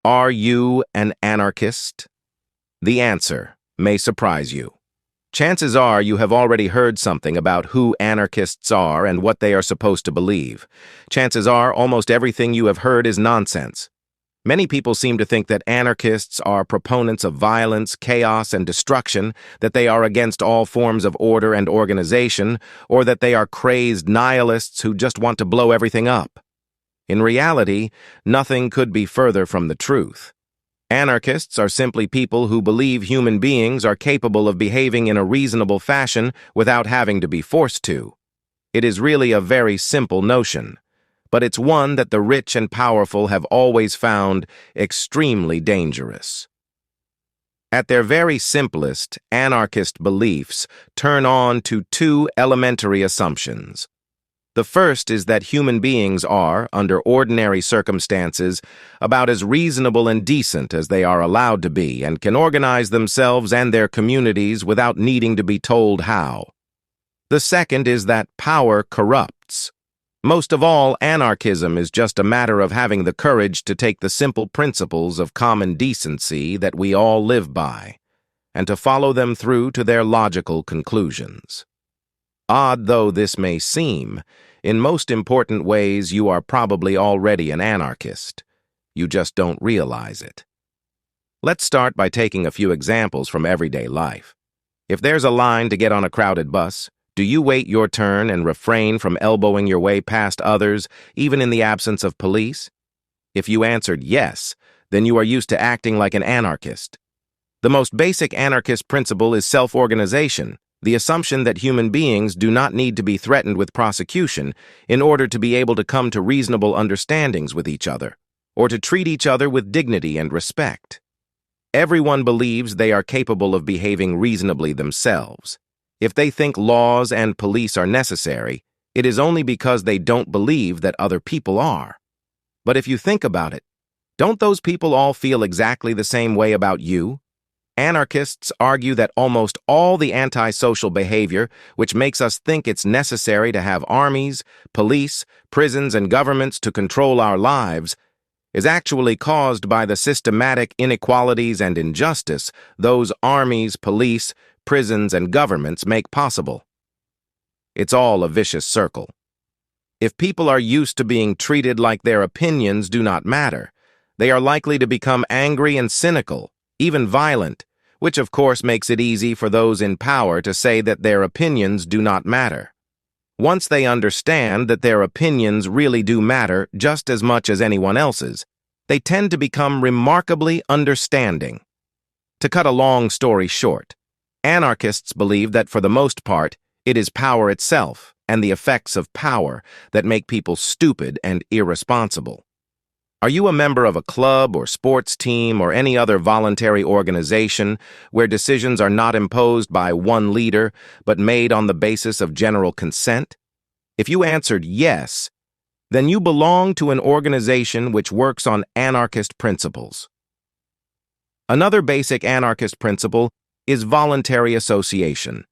Are you an anarchist? The answer may surprise you. Chances are you have already heard something about who anarchists are and what they are supposed to believe. Chances are almost everything you have heard is nonsense. Many people seem to think that anarchists are proponents of violence, chaos, and destruction, that they are against all forms of order and organization, or that they are crazed nihilists who just want to blow everything up. In reality, nothing could be further from the truth. Anarchists are simply people who believe human beings are capable of behaving in a reasonable fashion without having to be forced to. It is really a very simple notion, but it's one that the rich and powerful have always found extremely dangerous. At their very simplest, anarchist beliefs turn on to two elementary assumptions. The first is that human beings are, under ordinary circumstances, about as reasonable and decent as they are allowed to be and can organize themselves and their communities without needing to be told how. The second is that power corrupts. Most of all, anarchism is just a matter of having the courage to take the simple principles of common decency that we all live by, and to follow them through to their logical conclusions. Odd though this may seem, in most important ways you are probably already an anarchist. You just don't realize it. Let's start by taking a few examples from everyday life. If there's a line to get on a crowded bus, do you wait your turn and refrain from elbowing your way past others, even in the absence of police? If you answered yes, then you are used to acting like an anarchist. The most basic anarchist principle is self-organization, the assumption that human beings do not need to be threatened with prosecution in order to be able to come to reasonable understandings with each other, or to treat each other with dignity and respect. Everyone believes they are capable of behaving reasonably themselves. If they think laws and police are necessary, it is only because they don't believe that other people are. But if you think about it, don't those people all feel exactly the same way about you? Anarchists argue that almost all the antisocial behavior, which makes us think it's necessary to have armies, police, prisons, and governments to control our lives, is actually caused by the systematic inequalities and injustice those armies, police, prisons, and governments make possible. It's all a vicious circle. If people are used to being treated like their opinions do not matter, they are likely to become angry and cynical, even violent, which of course makes it easy for those in power to say that their opinions do not matter. Once they understand that their opinions really do matter just as much as anyone else's, they tend to become remarkably understanding. To cut a long story short, anarchists believe that for the most part, it is power itself and the effects of power that make people stupid and irresponsible. Are you a member of a club or sports team or any other voluntary organization where decisions are not imposed by one leader but made on the basis of general consent? If you answered yes, then you belong to an organization which works on anarchist principles. Another basic anarchist principle is voluntary association.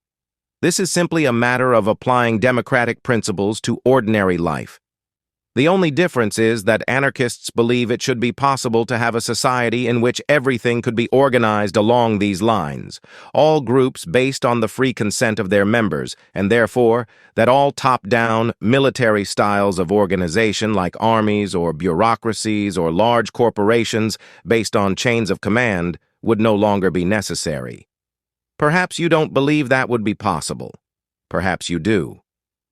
This is simply a matter of applying democratic principles to ordinary life. The only difference is that anarchists believe it should be possible to have a society in which everything could be organized along these lines, all groups based on the free consent of their members, and therefore that all top-down, military styles of organization like armies or bureaucracies or large corporations based on chains of command would no longer be necessary. Perhaps you don't believe that would be possible. Perhaps you do.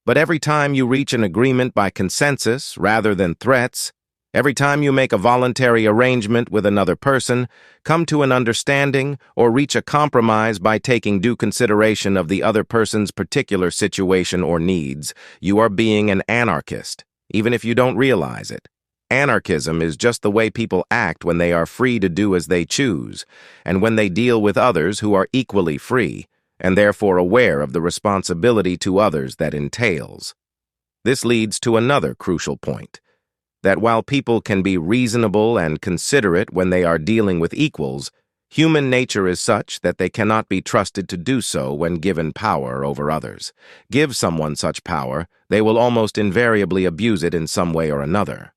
But every time you reach an agreement by consensus rather than threats, every time you make a voluntary arrangement with another person, come to an understanding, or reach a compromise by taking due consideration of the other person's particular situation or needs, you are being an anarchist, even if you don't realize it. Anarchism is just the way people act when they are free to do as they choose, and when they deal with others who are equally free, and therefore aware of the responsibility to others that entails. This leads to another crucial point, that while people can be reasonable and considerate when they are dealing with equals, human nature is such that they cannot be trusted to do so when given power over others. Give someone such power, they will almost invariably abuse it in some way or another.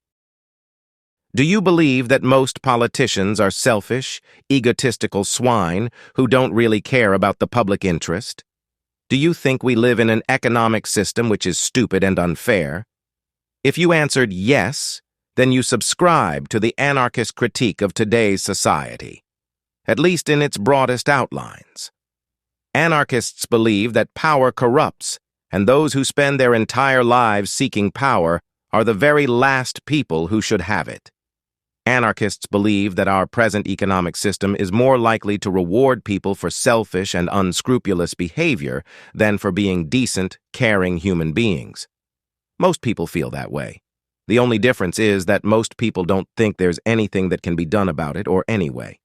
Do you believe that most politicians are selfish, egotistical swine who don't really care about the public interest? Do you think we live in an economic system which is stupid and unfair? If you answered yes, then you subscribe to the anarchist critique of today's society, at least in its broadest outlines. Anarchists believe that power corrupts, and those who spend their entire lives seeking power are the very last people who should have it. Anarchists believe that our present economic system is more likely to reward people for selfish and unscrupulous behavior than for being decent, caring human beings. Most people feel that way. The only difference is that most people don't think there's anything that can be done about it or anyway.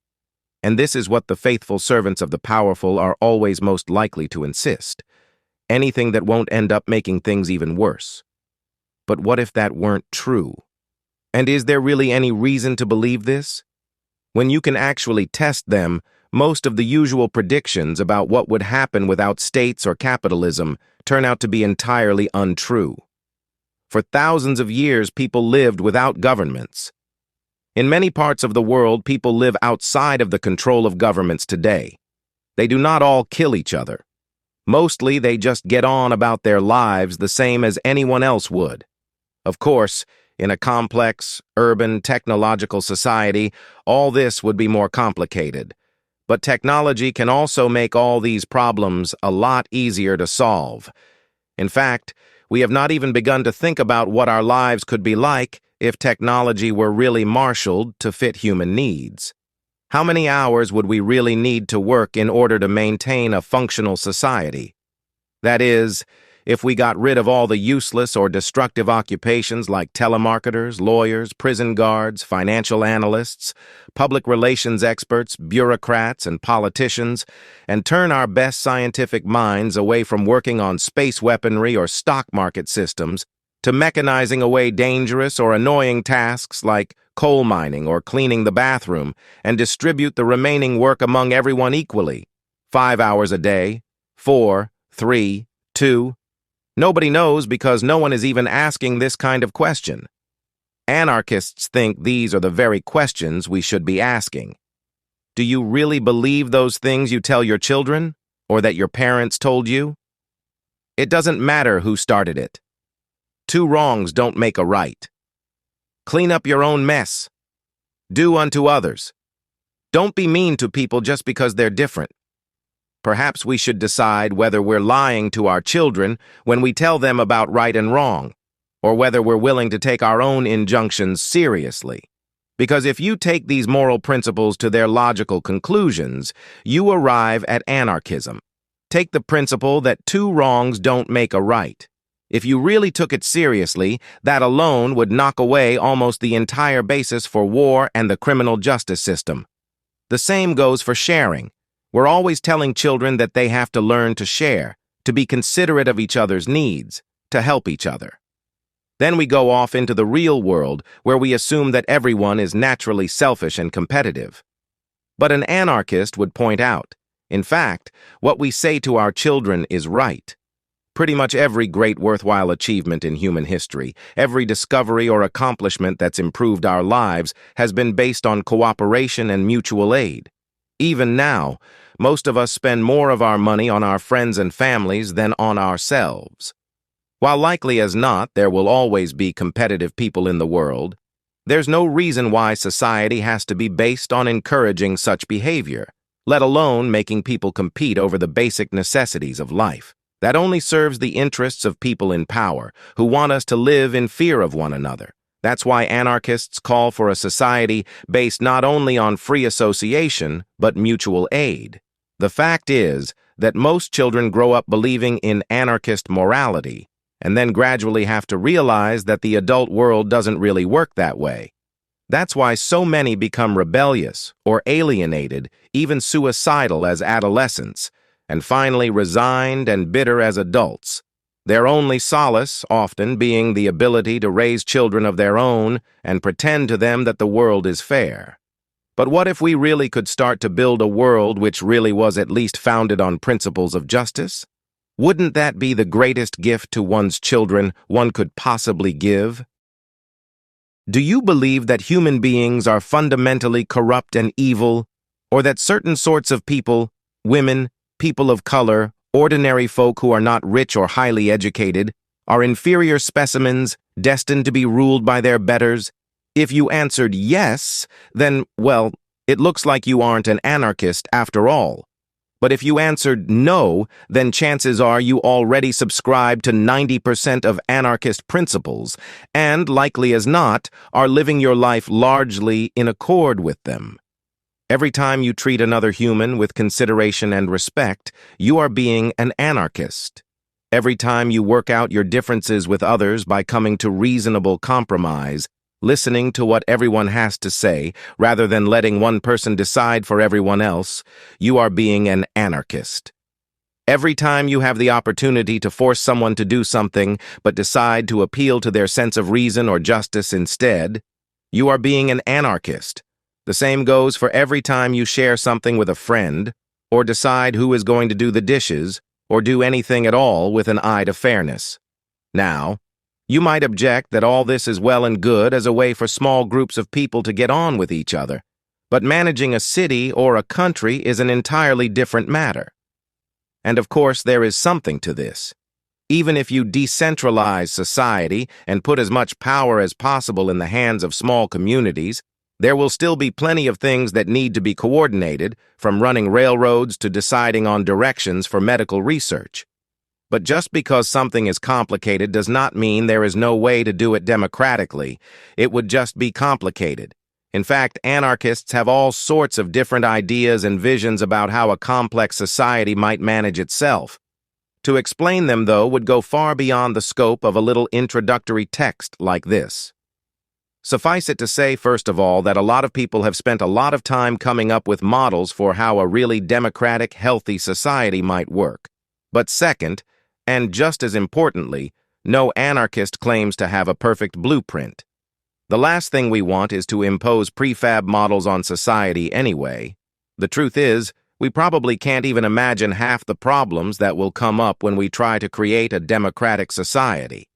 And this is what the faithful servants of the powerful are always most likely to insist. Anything that won't end up making things even worse. But what if that weren't true? And is there really any reason to believe this? When you can actually test them, most of the usual predictions about what would happen without states or capitalism turn out to be entirely untrue. For thousands of years, people lived without governments. In many parts of the world, people live outside of the control of governments today. They do not all kill each other. Mostly, they just get on about their lives the same as anyone else would. Of course, in a complex, urban, technological society, all this would be more complicated. But technology can also make all these problems a lot easier to solve. In fact, we have not even begun to think about what our lives could be like if technology were really marshaled to fit human needs. How many hours would we really need to work in order to maintain a functional society? That is, if we got rid of all the useless or destructive occupations like telemarketers, lawyers, prison guards, financial analysts, public relations experts, bureaucrats, and politicians, and turn our best scientific minds away from working on space weaponry or stock market systems to mechanizing away dangerous or annoying tasks like coal mining or cleaning the bathroom, and distribute the remaining work among everyone equally. 5 hours a day, 4, 3, 2. Nobody knows because no one is even asking this kind of question. Anarchists think these are the very questions we should be asking. Do you really believe those things you tell your children, or that your parents told you? It doesn't matter who started it. 2 wrongs don't make a right. Clean up your own mess. Do unto others. Don't be mean to people just because they're different. Perhaps we should decide whether we're lying to our children when we tell them about right and wrong, or whether we're willing to take our own injunctions seriously. Because if you take these moral principles to their logical conclusions, you arrive at anarchism. Take the principle that 2 wrongs don't make a right. If you really took it seriously, that alone would knock away almost the entire basis for war and the criminal justice system. The same goes for sharing. We're always telling children that they have to learn to share, to be considerate of each other's needs, to help each other. Then we go off into the real world where we assume that everyone is naturally selfish and competitive. But an anarchist would point out, in fact, what we say to our children is right. Pretty much every great worthwhile achievement in human history, every discovery or accomplishment that's improved our lives has been based on cooperation and mutual aid. Even now, most of us spend more of our money on our friends and families than on ourselves. While likely as not there will always be competitive people in the world, there's no reason why society has to be based on encouraging such behavior, let alone making people compete over the basic necessities of life. That only serves the interests of people in power, who want us to live in fear of one another. That's why anarchists call for a society based not only on free association, but mutual aid. The fact is that most children grow up believing in anarchist morality, and then gradually have to realize that the adult world doesn't really work that way. That's why so many become rebellious or alienated, even suicidal as adolescents, and finally resigned and bitter as adults. Their only solace, often, being the ability to raise children of their own and pretend to them that the world is fair. But what if we really could start to build a world which really was at least founded on principles of justice? Wouldn't that be the greatest gift to one's children one could possibly give? Do you believe that human beings are fundamentally corrupt and evil, or that certain sorts of people, women, people of color, ordinary folk who are not rich or highly educated, are inferior specimens destined to be ruled by their betters? If you answered yes, then, well, it looks like you aren't an anarchist after all. But if you answered no, then chances are you already subscribe to 90% of anarchist principles, and, likely as not, are living your life largely in accord with them. Every time you treat another human with consideration and respect, you are being an anarchist. Every time you work out your differences with others by coming to reasonable compromise, listening to what everyone has to say, rather than letting one person decide for everyone else, you are being an anarchist. Every time you have the opportunity to force someone to do something, but decide to appeal to their sense of reason or justice instead, you are being an anarchist. The same goes for every time you share something with a friend, or decide who is going to do the dishes, or do anything at all with an eye to fairness. Now, you might object that all this is well and good as a way for small groups of people to get on with each other, but managing a city or a country is an entirely different matter. And of course, there is something to this. Even if you decentralize society and put as much power as possible in the hands of small communities, there will still be plenty of things that need to be coordinated, from running railroads to deciding on directions for medical research. But just because something is complicated does not mean there is no way to do it democratically. It would just be complicated. In fact, anarchists have all sorts of different ideas and visions about how a complex society might manage itself. To explain them, though, would go far beyond the scope of a little introductory text like this. Suffice it to say, first of all, that a lot of people have spent a lot of time coming up with models for how a really democratic, healthy society might work. But second, and just as importantly, no anarchist claims to have a perfect blueprint. The last thing we want is to impose prefab models on society anyway. The truth is, we probably can't even imagine half the problems that will come up when we try to create a democratic society.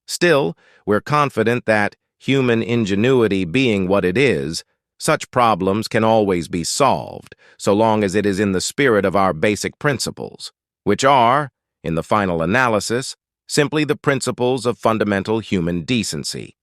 Still, we're confident that, human ingenuity being what it is, such problems can always be solved, so long as it is in the spirit of our basic principles, which are, in the final analysis, simply the principles of fundamental human decency.